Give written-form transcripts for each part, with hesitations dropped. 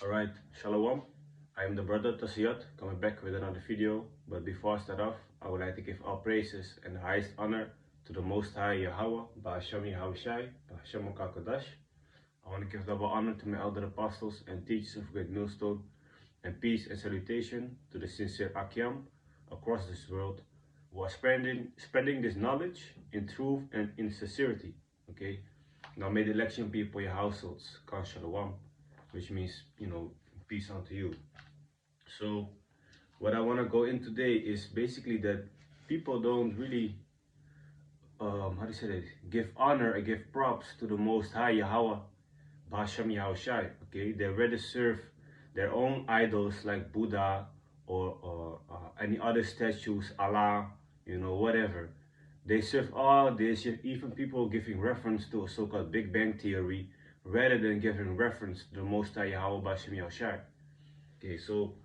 Alright, Shalom. I am the brother Tasiyat, coming back with another video. But before I start off, I would like to give all praises and the highest honor to the Most High YAHAWAH, BAHASHAM, YAHAWASHI, BAHASHAM Kakadosh. I want to give double honor to my elder apostles and teachers of Great Millstone, and peace and salutation to the sincere Akyam across this world who are spreading this knowledge in truth and in sincerity. Okay? Now may the election be for your households. Kan Shalom, which means, peace unto you. So what I want to go in today is basically that people don't really, give honor and give props to the Most High Yahweh, BAHASHAM YAHAWASHI. Okay, they rather serve their own idols like Buddha or any other statues, Allah, whatever. They serve all this, even people giving reference to a so-called Big Bang Theory rather than giving reference to the Most High Yahweh, BAHASHAM YAHAWASHI. Okay, so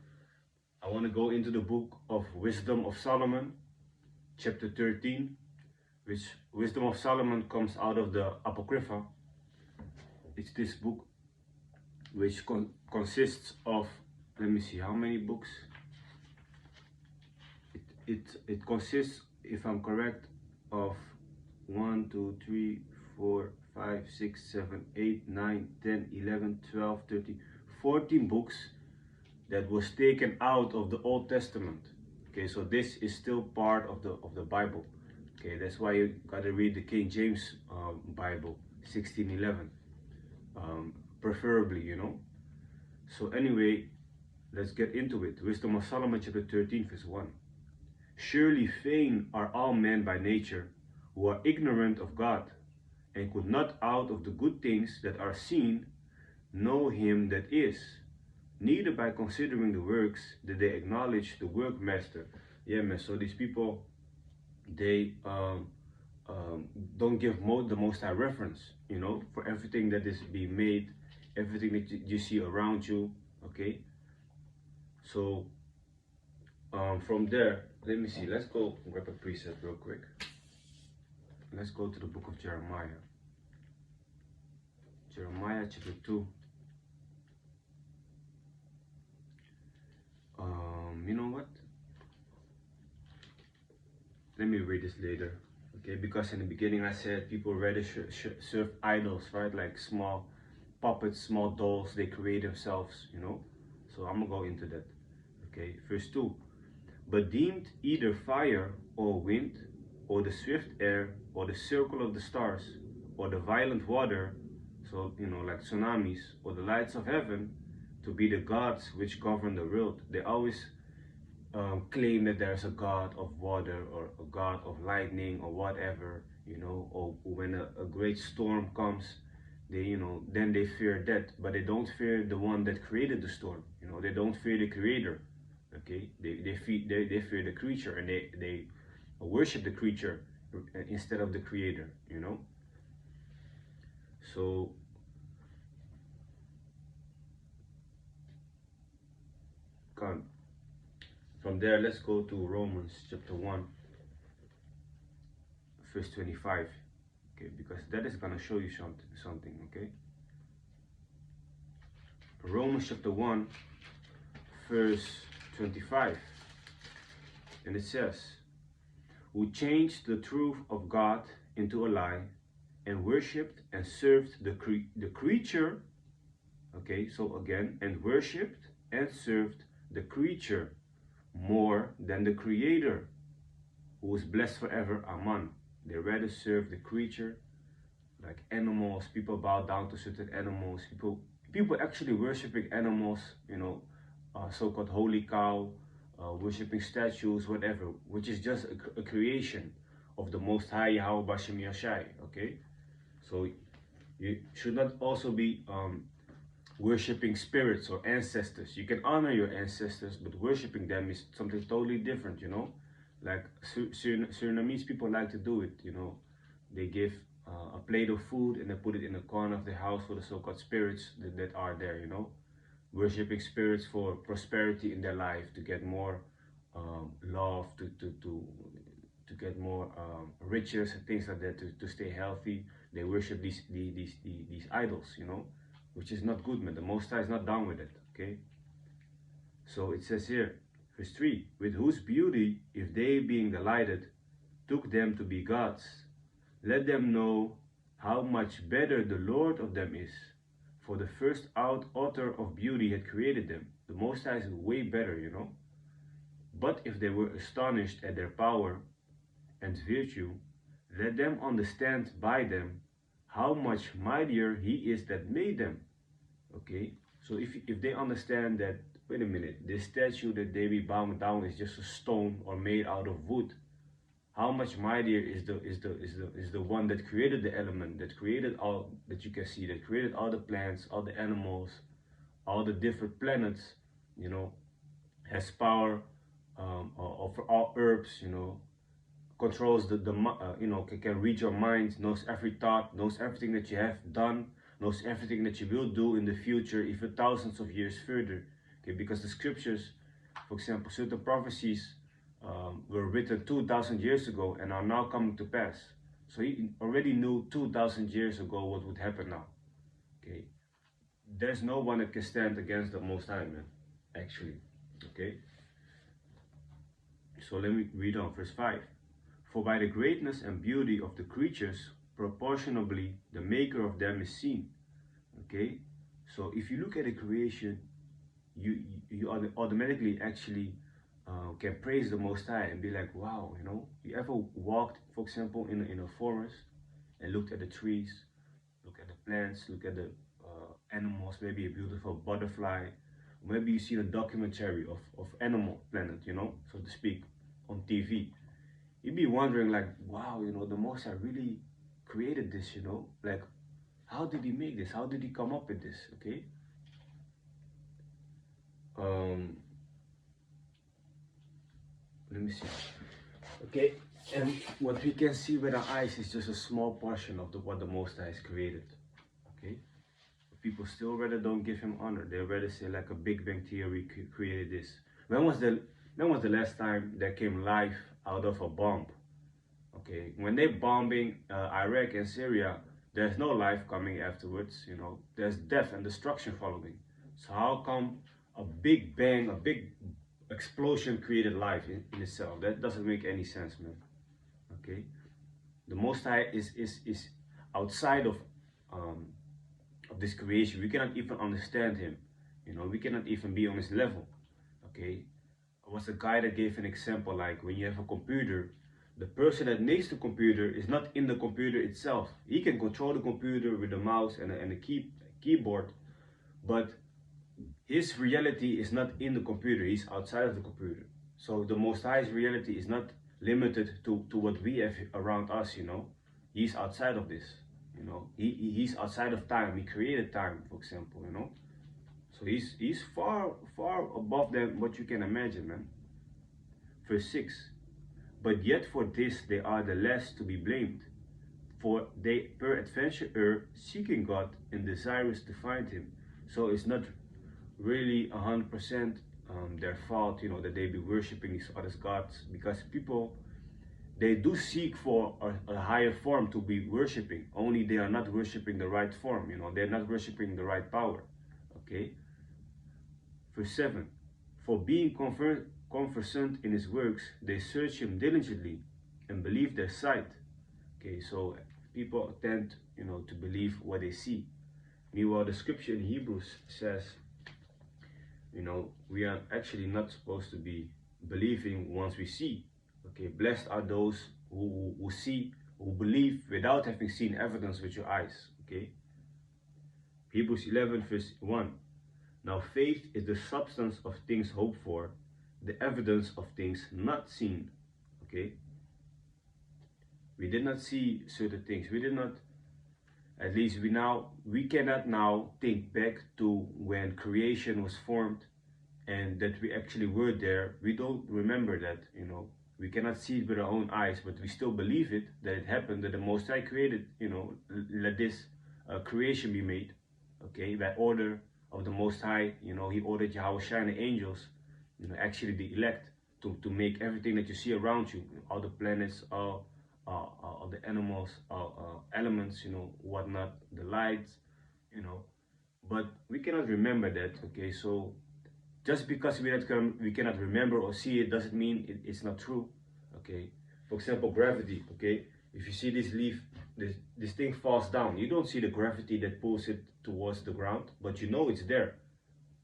I want to go into the book of Wisdom of Solomon, chapter 13, which Wisdom of Solomon comes out of the Apocrypha. It's this book which consists of, let me see, how many books? It consists, if I'm correct, of 1, 2, 3, 4, 5, 6, 7, 8, 9, 10, 11, 12, 13, 14 books that was taken out of the Old Testament. Okay, so this is still part of the Bible. Okay, that's why you gotta read the King James Bible, 1611, preferably, So anyway, let's get into it. Wisdom of Solomon, chapter 13, verse 1. Surely vain are all men by nature, who are ignorant of God, and could not out of the good things that are seen know him that is. Neither by considering the works did they acknowledge the workmaster. Yeah, man. So these people, they don't give the Most High reference, for everything that is being made, everything that you see around you. Okay. So from there, let me see. Let's go grab a precept real quick. Let's go to the book of Jeremiah. Jeremiah chapter 2. You know what? Let me read this later, okay? Because in the beginning I said people rather serve idols, right? Like small puppets, small dolls they create themselves, So I'm gonna go into that, okay? Verse 2. But deemed either fire or wind, or the swift air, or the circle of the stars, or the violent water, so, like tsunamis, or the lights of heaven, to be the gods which govern the world. They always claim that there's a god of water or a god of lightning or whatever, or when a great storm comes, they, then they fear that, but they don't fear the one that created the storm. They don't fear the creator. Okay, they fear the creature, and they worship the creature instead of the creator. So from there, let's go to Romans chapter 1, verse 25. Okay, because that is gonna show you something. Okay, Romans chapter 1, verse 25, and it says, who changed the truth of God into a lie, and worshipped and served the creature. Okay, so again, and worshipped and served the creature more than the creator, who is blessed forever. Amen. They rather serve the creature, like animals. People bow down to certain animals. People actually worshiping animals, so-called holy cow, worshiping statues, whatever, which is just a creation of the Most High Yahweh BAHASHAM YAHAWASHI. Okay, so you should not also be worshipping spirits or ancestors. You can honor your ancestors, but worshipping them is something totally different. Like Surinamese people like to do it. They give a plate of food and they put it in the corner of the house for the so-called spirits that are there. Worshipping spirits for prosperity in their life, to get more love, to get more riches and things like that, to stay healthy. They worship these idols, which is not good, man. The Most High is not down with it. Okay, so it says here, verse 3, with whose beauty, if they being delighted, took them to be gods, let them know how much better the Lord of them is. For the first author of beauty had created them. The Most High is way better, you know. But if they were astonished at their power and virtue, let them understand by them how much mightier he is that made them. Okay, so if they understand that, wait a minute, this statue that they be bowing down is just a stone or made out of wood, how much mightier is the one that created the element, that created all that you can see, that created all the plants, all the animals, all the different planets, you know, has power over all herbs, you know, controls you know, can read your mind, knows every thought, knows everything that you have done, knows everything that you will do in the future, even thousands of years further. Okay, because the scriptures, for example, certain prophecies were written 2,000 years ago and are now coming to pass. So he already knew 2,000 years ago what would happen now. Okay, there's no one that can stand against the Most High, man, actually. Okay, so let me read on verse 5. For by the greatness and beauty of the creatures, proportionably the maker of them is seen. Okay, so if you look at the creation, you automatically actually can praise the Most High and be like, wow, you know. You ever walked, for example, in a forest and looked at the trees, look at the plants, look at the animals, maybe a beautiful butterfly, maybe you see a documentary of Animal Planet, you know, so to speak, on TV. You'd be wondering like, wow, you know, the Most High really created this, you know, like, how did he make this? How did he come up with this? Okay. Let me see. Okay, and what we can see with our eyes is just a small portion of what the Most High has created. Okay, people still rather don't give him honor. They rather say like a Big Bang Theory created this. When was the last time there came life out of a bomb? Okay, when they're bombing Iraq and Syria, there's no life coming afterwards. You know, there's death and destruction following. So how come a big bang, a big explosion created life in itself? That doesn't make any sense, man. Okay, the Most High is outside of this creation. We cannot even understand him. You know, we cannot even be on his level. Okay, there was a guy that gave an example like when you have a computer, the person that makes the computer is not in the computer itself. He can control the computer with the mouse and a keyboard, but his reality is not in the computer. He's outside of the computer. So the Most High's reality is not limited to what we have around us, you know. He's outside of this, you know. He's outside of time. He created time, for example, you know. So he's far above than what you can imagine, man. Verse 6. But yet for this they are the less to be blamed, for they peradventure err, seeking God and desirous to find him. So it's not really 100% their fault, you know, that they be worshiping these other gods, because people, they do seek for a higher form to be worshiping, only they are not worshiping the right form, you know, they're not worshiping the right power. Okay, verse 7. For being conversant in his works, they search him diligently and believe their sight. Okay, so people tend, you know, to believe what they see. Meanwhile, the scripture in Hebrews says, you know, we are actually not supposed to be believing once we see. Okay, blessed are those who see, who believe without having seen evidence with your eyes. Okay, Hebrews 11 verse 1. Now faith is the substance of things hoped for, the evidence of things not seen. Okay, we did not see certain things. We did not, at least we cannot now think back to when creation was formed and that we actually were there. We don't remember that, you know. We cannot see it with our own eyes, but we still believe it, that it happened, that the Most High created, you know, let this creation be made. Okay, by order of the Most High, you know, he ordered YAHAWASHI and the angels, you know, actually the elect, to make everything that you see around you, all the planets, all the animals, elements, you know, whatnot, the lights, you know. But we cannot remember that, okay? So just because we cannot remember or see it doesn't mean it's not true, okay? For example, gravity, okay? If you see this leaf, this thing falls down, you don't see the gravity that pulls it towards the ground, but you know it's there.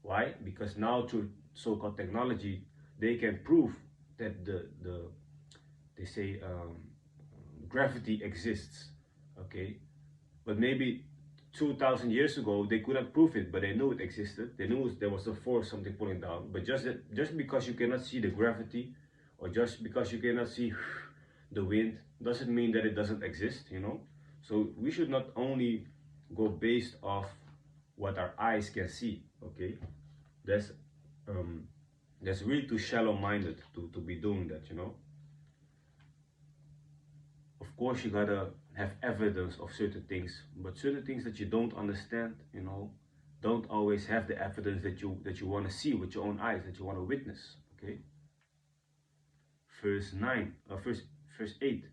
Why? Because now through so-called technology, they can prove that they say gravity exists, okay? But maybe 2,000 years ago they could not prove it, but they knew it existed. They knew there was a force, something pulling down. But just because you cannot see the gravity, or just because you cannot see the wind, doesn't mean that it doesn't exist, you know. So we should not only go based off what our eyes can see, okay? That's really too shallow-minded to be doing that, you know. Of course, you gotta have evidence of certain things, but certain things that you don't understand, you know, don't always have the evidence that you want to see with your own eyes, that you want to witness. Okay. Verse 8.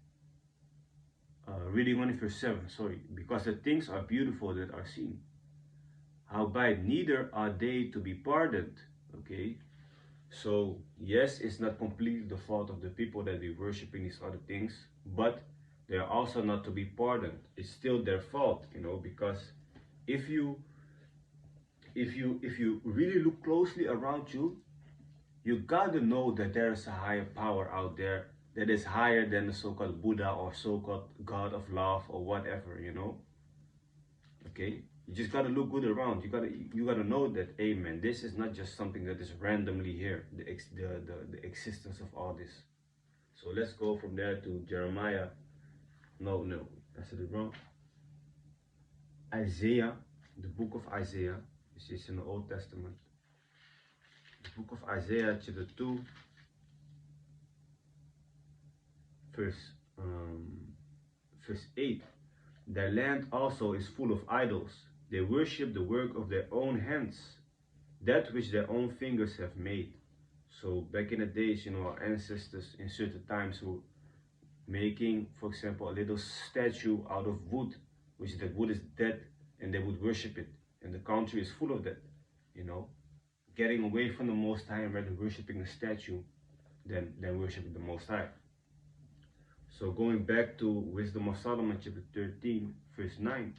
Reading only verse 7. Sorry, because the things are beautiful that are seen. Howbeit neither are they to be pardoned. Okay. So yes, it's not completely the fault of the people that be worshiping these other things, but they are also not to be pardoned. It's still their fault, you know, because if you really look closely around you, you gotta know that there is a higher power out there that is higher than the so-called Buddha or so-called God of love or whatever, you know. Okay, you just gotta look good around. You gotta know that, hey man, this is not just something that is randomly here. The existence of all this. So let's go from there to Jeremiah. No, I said it wrong. Isaiah, the book of Isaiah. This is in the Old Testament. The book of Isaiah, chapter 2, verse 8. Their land also is full of idols. They worship the work of their own hands, that which their own fingers have made. So back in the days, you know, our ancestors in certain times were making, for example, a little statue out of wood, which that wood is dead, and they would worship it. And the country is full of that, you know, getting away from the Most High and rather worshiping a statue than worshiping the Most High. So going back to Wisdom of Solomon, chapter 13, verse 9.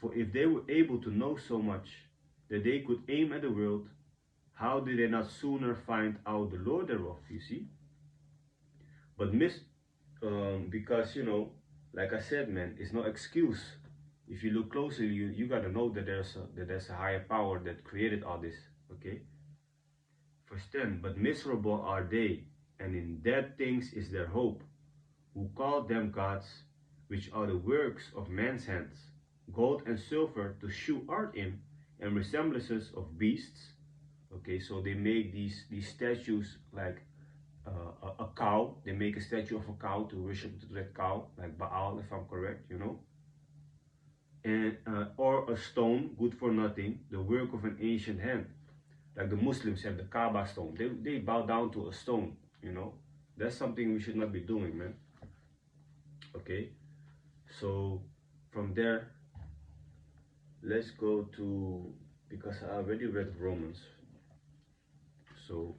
For if they were able to know so much that they could aim at the world, how did they not sooner find out the Lord thereof, you see? But because, you know, like I said, man, it's no excuse. If you look closely, you gotta know that there's a higher power that created all this, okay? Verse 10, but miserable are they, and in dead things is their hope, who call them gods, which are the works of man's hands, gold and silver to shew art in, and resemblances of beasts. Okay, so they make these statues like a cow. They make a statue of a cow to worship to that cow, like Baal, if I'm correct, you know. And or a stone, good for nothing, the work of an ancient hand. Like the Muslims have the Kaaba stone. They bow down to a stone, you know. That's something we should not be doing, man. Okay, so from there, let's go to, because I already read Romans. So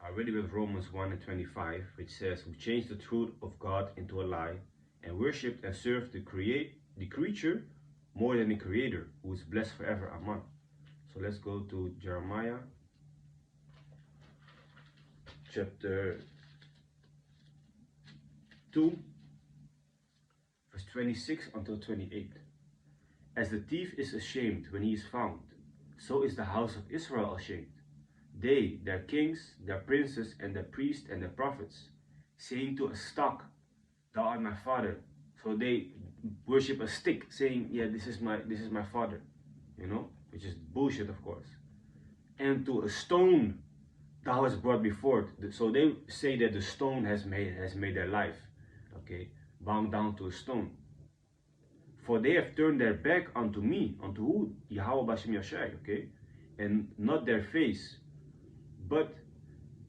I already read Romans 1 and 25, which says, we changed the truth of God into a lie and worshipped and served the creature more than the creator, who is blessed forever. Amen. So let's go to Jeremiah chapter 2, verse 26 until 28. As the thief is ashamed when he is found, so is the house of Israel ashamed. They, their kings, their princes, and their priests and their prophets, saying to a stock, thou art my father. So they worship a stick, saying, yeah, this is my father, you know, which is bullshit, of course. And to a stone, thou hast brought me forth. So they say that the stone has made their life, okay, bound down to a stone. For they have turned their back unto me, unto who? YAHAWASHI, okay, and not their face. But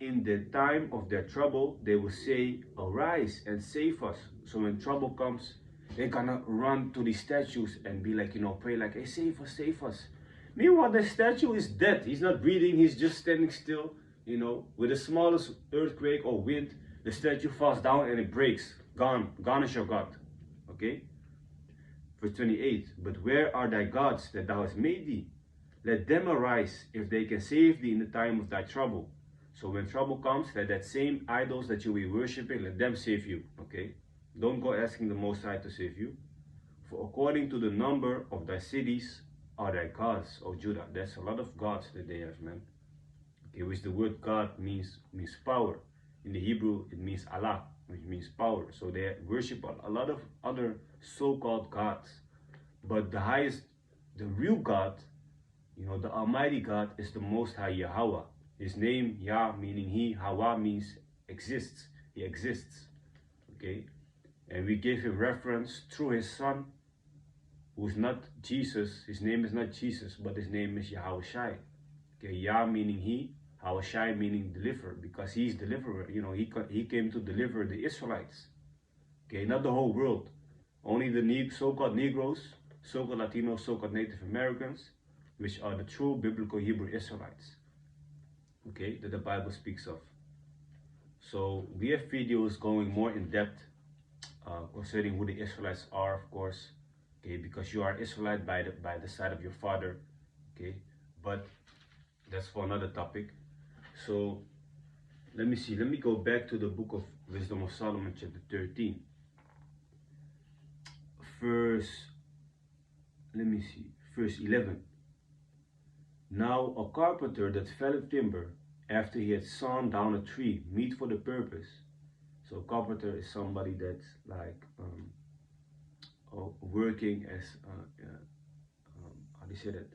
in the time of their trouble, they will say, arise and save us. So when trouble comes, they're gonna run to these statues and be like, you know, pray like, hey, save us, save us. Meanwhile, the statue is dead. He's not breathing. He's just standing still. You know, with the smallest earthquake or wind, the statue falls down and it breaks. Gone. Gone is your God. Okay? Verse 28. But where are thy gods that thou hast made thee? Let them arise, if they can save thee in the time of thy trouble. So when trouble comes, let that same idols that you will be worshipping, let them save you. Okay? Don't go asking the Most High to save you. For according to the number of thy cities are thy gods, O Judah. There's a lot of gods that they have, man. Okay, which the word God means power. In the Hebrew, it means Allah, which means power. So they worship a lot of other so-called gods. But the highest, the real God, you know, the Almighty God is the Most High Yahawah. His name, Yah, meaning He, Hawa means exists. He exists. Okay? And we gave him reference through his son, who's not Jesus. His name is not Jesus, but his name is YAHAWASHI. Okay, Yah meaning He, Hawashai meaning deliver, because He's deliverer. You know, he came to deliver the Israelites. Okay, not the whole world. Only the so-called Negroes, so-called Latinos, so-called Native Americans, which are the true biblical Hebrew Israelites. Okay, that the Bible speaks of. So we have videos going more in depth concerning who the Israelites are, of course. Okay, because you are Israelite by the side of your father. Okay, but that's for another topic. So let me see. Let me go back to the book of Wisdom of Solomon, chapter 13. Verse 11. Now a carpenter that felleth timber, after he had sawn down a tree, meet for the purpose. So a carpenter is somebody that's like working as, how do you say that?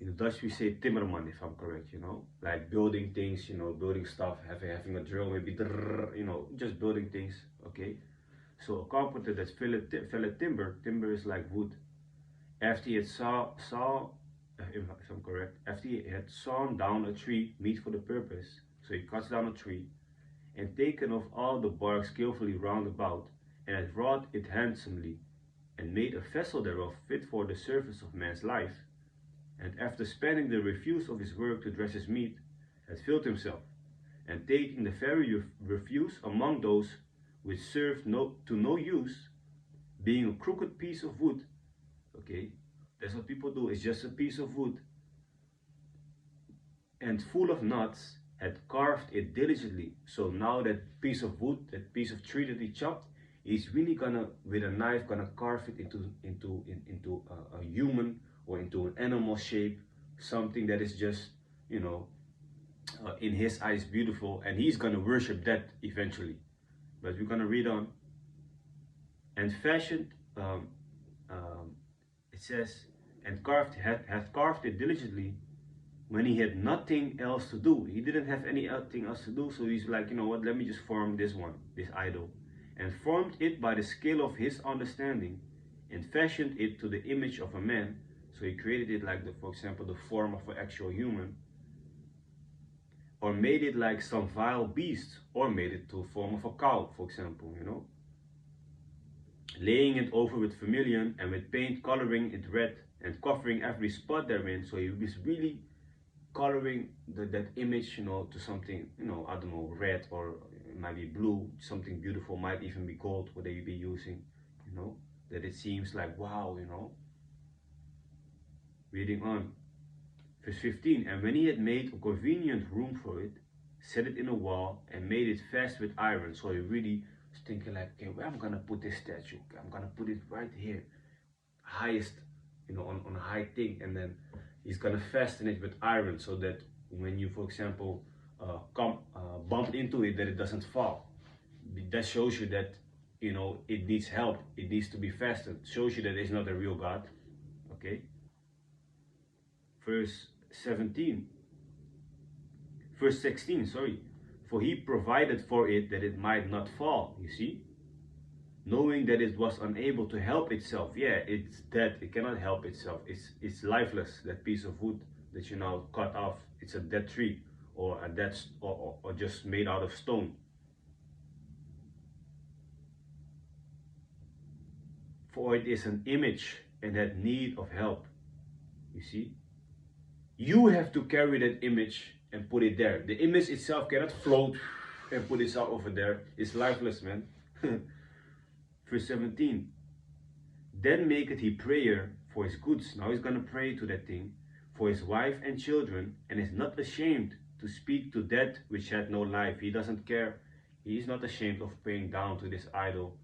In Dutch we say timmerman, if I'm correct, you know, like building things, you know, building stuff, having a drill, maybe, you know, just building things, okay? So a carpenter that felleth timber is like wood. After he had if I'm correct, after he had sawn down a tree, meet for the purpose, so he cuts down a tree, and taken off all the bark skillfully round about, and had wrought it handsomely, and made a vessel thereof fit for the service of man's life, and after spending the refuse of his work to dress his meat, had filled himself, and taking the very refuse among those which served to no use, being a crooked piece of wood. Okay, that's what people do. It's just a piece of wood, and full of knots, had carved it diligently. So now that piece of wood, that piece of tree that he chopped, he's really gonna, with a knife, gonna carve it into a human or into an animal shape, something that is just, you know, in his eyes beautiful, and he's gonna worship that eventually. But we're gonna read on. And fashioned, it says, and hath carved it diligently, when he had nothing else to do. He didn't have anything else to do, so he's like, you know what, let me just form this idol, and formed it by the skill of his understanding, and fashioned it to the image of a man. So he created it like, for example, the form of an actual human, or made it like some vile beast, or made it to the form of a cow, for example, you know, laying it over with vermilion, and with paint coloring it red, and covering every spot therein. So he was really coloring that image, you know, to something, you know, I don't know, red, or it might be blue, something beautiful, might even be gold, what they be using, you know, that it seems like, wow, you know. Reading on, verse 15, and when he had made a convenient room for it, set it in a wall, and made it fast with iron. So he really was thinking like, okay, where I'm gonna put this statue? I'm gonna put it right here, highest, you know, on a high thing, and then he's gonna fasten it with iron, so that when you, for example, bump into it, that it doesn't fall. That shows you that, you know, it needs help. It needs to be fastened. Shows you that it's not a real God. Okay. Verse 16, sorry. For he provided for it that it might not fall, you see, knowing that it was unable to help itself. Yeah, it's dead. It cannot help itself. It's lifeless. That piece of wood that you now cut off, it's a dead tree, or a dead, or just made out of stone. For it is an image and had need of help. You see? You have to carry that image and put it there. The image itself cannot float and put itself over there. It's lifeless, man. Verse 17. Then maketh he prayer for his goods. Now he's going to pray to that thing, for his wife and children, and is not ashamed to speak to that which had no life. He doesn't care. He is not ashamed of praying down to this idol,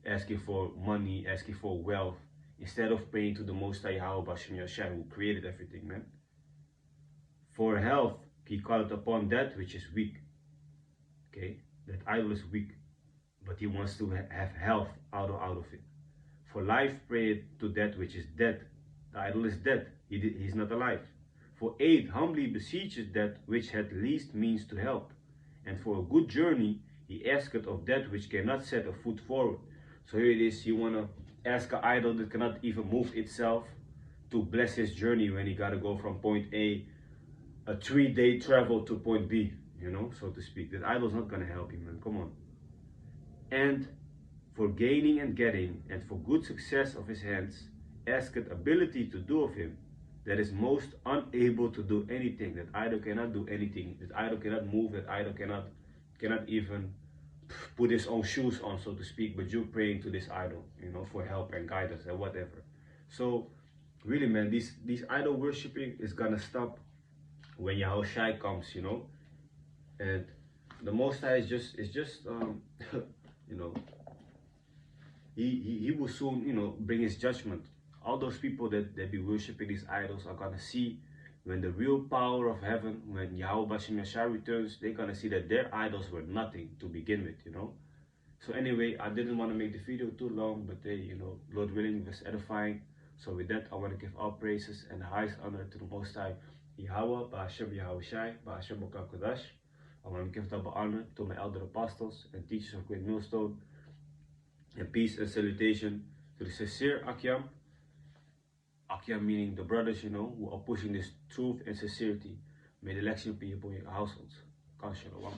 asking for money, asking for wealth, instead of praying to the Most High YAHAWASHI, who created everything, man. For health, he calleth upon that which is weak. Okay, that idol is weak, but he wants to have health out of it. For life, prayeth to that which is dead. The idol is dead. He's not alive. For aid, humbly beseecheth that which hath least means to help. And for a good journey, he asketh of that which cannot set a foot forward. So here it is, you want to ask an idol that cannot even move itself to bless his journey when he got to go from point A, a 3-day travel to point B, you know, so to speak. That idol's not going to help him, man. Come on. And for gaining and getting, and for good success of his hands, asketh ability to do of him, that is most unable to do anything. That idol cannot do anything. That idol cannot move. That idol cannot even put his own shoes on, so to speak. But you're praying to this idol, you know, for help and guidance and whatever. So really, man, these idol worshiping is gonna stop when YAHAWASHI comes, you know. And the Most High is just you know, he will soon, you know, bring his judgment. All those people that be worshiping these idols are gonna see when the real power of heaven, when YAHAWASHI returns, they're gonna see that their idols were nothing to begin with, you know. So anyway, I didn't want to make the video too long, but you know, Lord willing, it was edifying. So with that, I want to give all praises and the highest honor to the Most High YAHAWAH, BAHASHAM, YAHAWASHI, BAHASHAM Kodash. I want to give double honor to my elder apostles and teachers of Great Millstone, and peace and salutation to the sincere Akyam. Akyam meaning the brothers, you know, who are pushing this truth and sincerity. May the election be upon your households. Shalom.